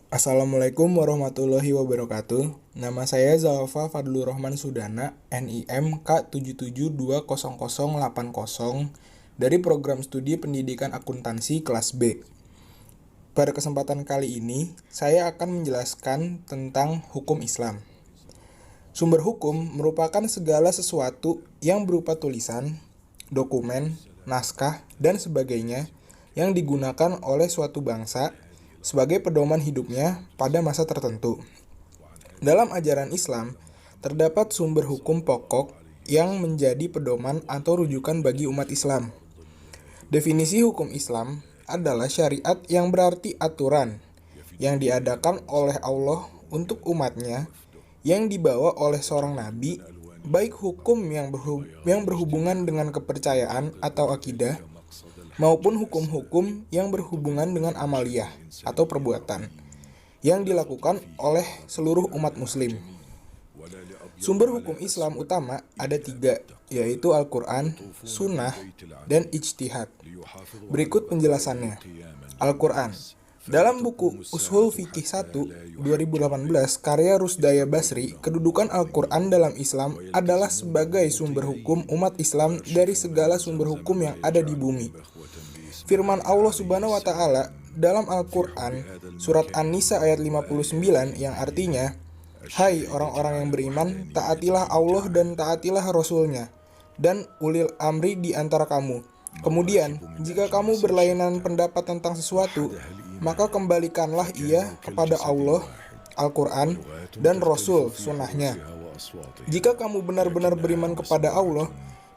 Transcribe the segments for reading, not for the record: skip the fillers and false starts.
Assalamualaikum warahmatullahi wabarakatuh. Nama saya Zalfa Fadlur Rahman Sudana, NIM K77200080 dari Program Studi Pendidikan Akuntansi kelas B. Pada kesempatan kali ini, saya akan menjelaskan tentang hukum Islam. Sumber hukum merupakan segala sesuatu yang berupa tulisan, dokumen, naskah, dan sebagainya yang digunakan oleh suatu bangsa sebagai pedoman hidupnya pada masa tertentu. Dalam ajaran Islam, terdapat sumber hukum pokok yang menjadi pedoman atau rujukan bagi umat Islam. Definisi hukum Islam adalah syariat yang berarti aturan yang diadakan oleh Allah untuk umatnya yang dibawa oleh seorang nabi, baik hukum yang berhubungan dengan kepercayaan atau akidah, maupun hukum-hukum yang berhubungan dengan amaliyah atau perbuatan yang dilakukan oleh seluruh umat muslim. Sumber hukum Islam utama ada 3, yaitu Al-Quran, Sunnah, dan Ijtihad. Berikut penjelasannya. Al-Quran. Dalam buku Ushul Fiqih 1, 2018, karya Rusdaya Basri, kedudukan Al-Quran dalam Islam adalah sebagai sumber hukum umat Islam dari segala sumber hukum yang ada di bumi. Firman Allah Subhanahu wa Ta'ala dalam Al-Quran, surat An-Nisa ayat 59, yang artinya, "Hai orang-orang yang beriman, taatilah Allah dan taatilah Rasul-Nya, dan ulil amri di antara kamu. Kemudian, jika kamu berlainan pendapat tentang sesuatu, maka kembalikanlah ia kepada Allah, Al-Quran, dan Rasul, sunnahnya. Jika kamu benar-benar beriman kepada Allah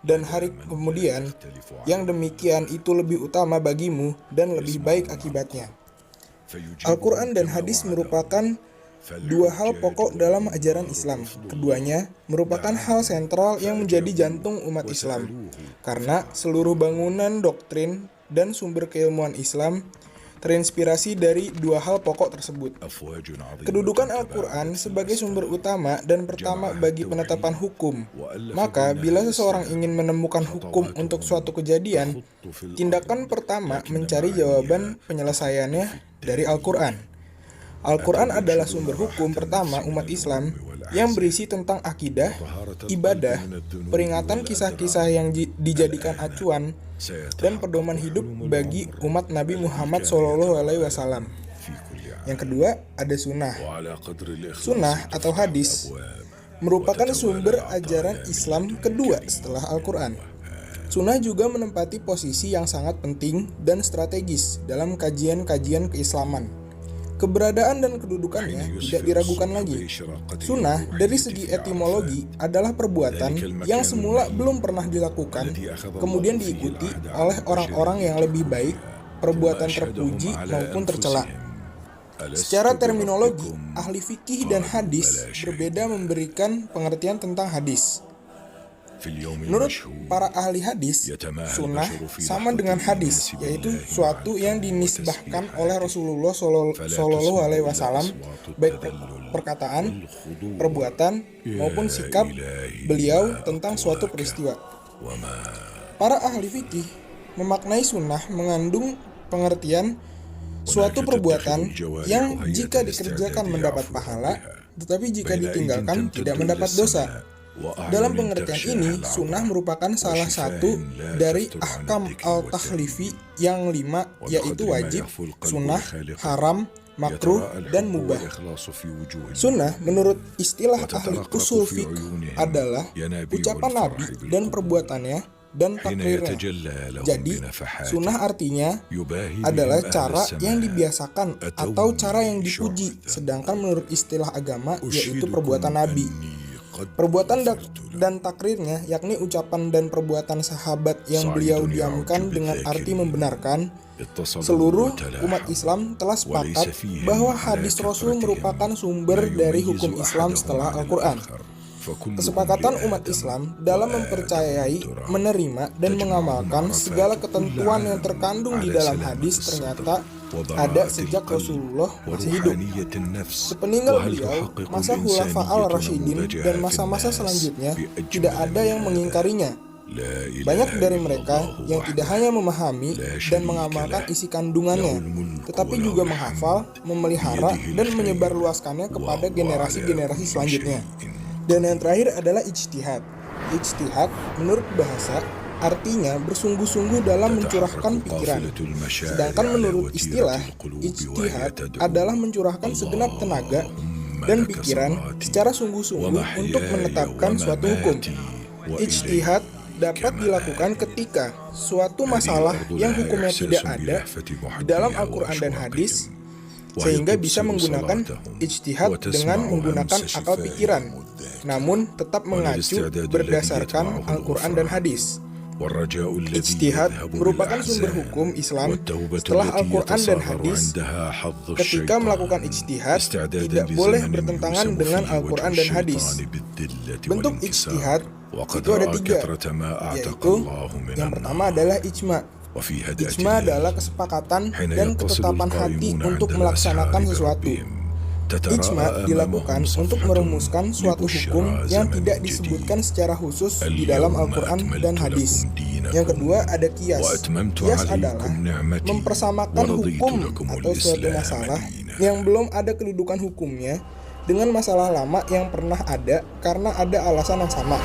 dan hari kemudian, yang demikian itu lebih utama bagimu dan lebih baik akibatnya." Al-Quran dan hadis merupakan dua hal pokok dalam ajaran Islam. Keduanya merupakan hal sentral yang menjadi jantung umat Islam, karena seluruh bangunan doktrin dan sumber keilmuan Islam terinspirasi dari dua hal pokok tersebut. Kedudukan Al-Quran sebagai sumber utama dan pertama bagi penetapan hukum. Maka, bila seseorang ingin menemukan hukum untuk suatu kejadian, tindakan pertama mencari jawaban penyelesaiannya dari Al-Quran. Al-Quran adalah sumber hukum pertama umat Islam yang berisi tentang akidah, ibadah, peringatan kisah-kisah yang dijadikan acuan, dan pedoman hidup bagi umat Nabi Muhammad SAW. Yang kedua, ada sunnah. Sunnah atau hadis merupakan sumber ajaran Islam kedua setelah Al-Quran. Sunnah juga menempati posisi yang sangat penting dan strategis dalam kajian-kajian keislaman. Keberadaan dan kedudukannya tidak diragukan lagi. Sunnah dari segi etimologi adalah perbuatan yang semula belum pernah dilakukan, kemudian diikuti oleh orang-orang yang lebih baik, perbuatan terpuji maupun tercela. Secara terminologi, ahli fikih dan hadis berbeda memberikan pengertian tentang hadis. Menurut para ahli hadis, sunnah sama dengan hadis, yaitu suatu yang dinisbahkan oleh Rasulullah SAW, baik perkataan, perbuatan, maupun sikap beliau tentang suatu peristiwa. Para ahli fikih memaknai sunnah mengandung pengertian suatu perbuatan yang jika dikerjakan mendapat pahala, tetapi jika ditinggalkan tidak mendapat dosa. Dalam pengertian ini, sunnah merupakan salah satu dari ahkam al-takhlifi yang 5, yaitu wajib, sunnah, haram, makruh, dan mubah. Sunnah menurut istilah ahli usul fiqh adalah ucapan Nabi dan perbuatannya dan takrirnya. Jadi, sunnah artinya adalah cara yang dibiasakan atau cara yang dipuji, sedangkan menurut istilah agama yaitu perbuatan Nabi. Perbuatan dan takrirnya, yakni ucapan dan perbuatan sahabat yang beliau diamkan dengan arti membenarkan. Seluruh umat Islam telah sepakat bahwa hadis Rasul merupakan sumber dari hukum Islam setelah Al-Quran. Kesepakatan umat Islam dalam mempercayai, menerima, dan mengamalkan segala ketentuan yang terkandung di dalam hadis ternyata ada sejak Rasulullah masih hidup. Sepeninggal beliau, masa Khulafa al-Rasyidin dan masa-masa selanjutnya tidak ada yang mengingkarinya. Banyak dari mereka yang tidak hanya memahami dan mengamalkan isi kandungannya, tetapi juga menghafal, memelihara, dan menyebarluaskannya kepada generasi-generasi selanjutnya. Dan yang terakhir adalah ijtihad. Ijtihad, menurut bahasa, artinya bersungguh-sungguh dalam mencurahkan pikiran. Sedangkan menurut istilah, ijtihad adalah mencurahkan segenap tenaga dan pikiran secara sungguh-sungguh untuk menetapkan suatu hukum. Ijtihad dapat dilakukan ketika suatu masalah yang hukumnya tidak ada di dalam Al-Quran dan hadis, sehingga bisa menggunakan ijtihad dengan menggunakan akal pikiran, namun tetap mengacu berdasarkan Al-Quran dan hadis. Ijtihad merupakan sumber hukum Islam setelah Al-Quran dan hadis. Ketika melakukan ijtihad, tidak boleh bertentangan dengan Al-Quran dan hadis. Bentuk ijtihad itu ada 3, yaitu yang pertama adalah ijma. Ijma adalah kesepakatan dan ketetapan hati untuk melaksanakan sesuatu. Ijma dilakukan untuk merumuskan suatu hukum yang tidak disebutkan secara khusus di dalam Al-Quran dan hadis. Yang kedua ada qiyas. Qiyas adalah mempersamakan hukum atau suatu masalah yang belum ada kedudukan hukumnya dengan masalah lama yang pernah ada karena ada alasan yang sama.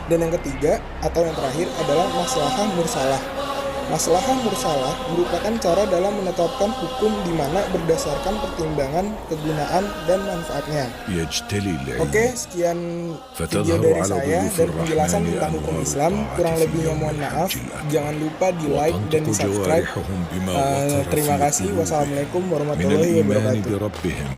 Dan yang ketiga atau yang terakhir adalah maslahah mursalah. Maslahah mursalah merupakan cara dalam menetapkan hukum di mana berdasarkan pertimbangan kegunaan dan manfaatnya. Oke, sekian video dari saya dan penjelasan tentang hukum Islam. Kurang lebihnya mohon maaf. Jangan lupa di like dan di subscribe. Terima kasih. Wassalamualaikum warahmatullahi wabarakatuh.